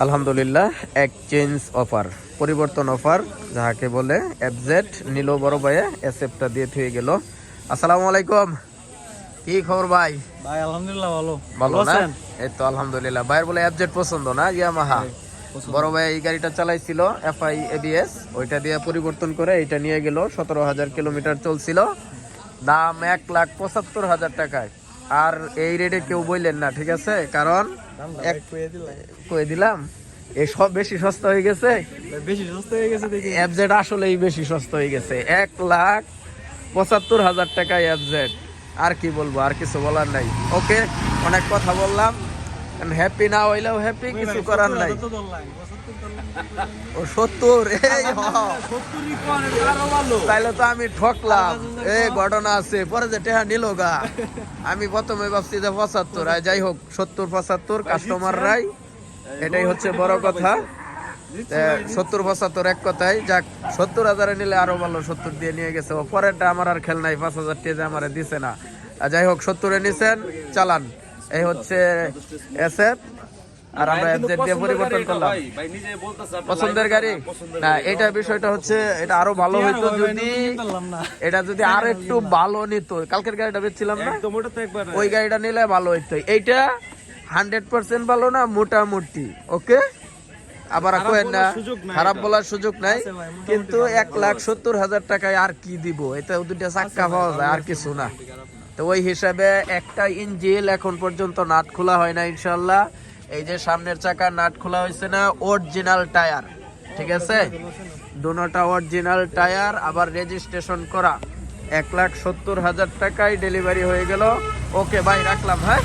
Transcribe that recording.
আলহামদুলিল্লাহ, exchange offer, পরিবর্তন offer যাহাকে বলে। এফজেড নিল বড় ভাইয়ে, এসএফটা দিয়ে থুয়ে গেল। আসসালামু আলাইকুম, কি খবর ভাই? ভাই আলহামদুলিল্লাহ ভালো না? এই তো আলহামদুলিল্লাহ। ভাইয়ের বলে এফজেড পছন্দ না, ইয়ামাহা। বড় ভাই এই গাড়িটা চালাইছিল, এফআই এবিএস, ওইটা দিয়ে পরিবর্তন করে এটা নিয়ে গেল। 17,000 কিলোমিটার চলছিল, দাম 1,75,000 টাকায়। আর এই রেটে কেউ বললেন না, ঠিক আছে? কারণ কয়ে দিলাম এই সব বেশি সস্তা হয়ে গেছে, বেশি সস্তা হয়ে গেছে দেখি। এফজেড আসলেই বেশি সস্তা হয়ে গেছে, 1,75,000 টাকায় এফজেড। আর কি বলবো, আর কিছু বলার নাই। ওকে, অনেক কথা বললাম, হ্যাপি না হইলেও হ্যাপি, কিছু করার নাই। ও 70, তাইলে তো আমি ঠকলাম। এই ঘটনা আছে, পরে যে টেহা নিল গা, আমি প্রথমে ভাবছি যে 75, যাই হোক 70-75 কাস্টমার রাই, এটাই হচ্ছে বড় কথা। 70-75 এক কথাই যাক, 70,000 নিলে আরো ভালো, 70 দিয়ে নিয়ে গেছে। ও পরেরটা আমার আর খেল নাই, 5,000 টাকা আমার দিছে না। যাই হোক 70-এ নিছেন, চালান। এই হচ্ছে এসএফ, আর আমরা এফজেড দিয়ে পরিবর্তন করলাম। পছন্দের গাড়ি না, এটা বিষয়টা হচ্ছে এটা আরো ভালো হইতো যদি এটা যদি আর একটু ভালো নিত। কালকের গাড়িটা বেচছিলাম না, ওই গাড়িটা নিলে ভালো হইতো। এইটা 100% ভালো না, মোটামুটি ওকে। আবার কয়েন না, খারাপ বলার সুযোগ নাই, কিন্তু 1,70,000 টাকায় আর কি দিব? এটা দুইটা চাক্কা পাওয়া যায়, আর কিছু না। তো ওই হিসাবে একটা ইঞ্জিন এখন পর্যন্ত নাট খোলা হয় না ইনশাল্লাহ। এই যে সামনের চাকা নাট খোলা হয়েছে না, অরিজিনাল টায়ার, ঠিক আছে? দুটোটা অরিজিনাল টায়ার, আবার রেজিস্ট্রেশন করা। 1,70,000 টাকায় ডেলিভারি হয়ে গেল। ওকে ভাই, রাখলাম। হ্যাঁ।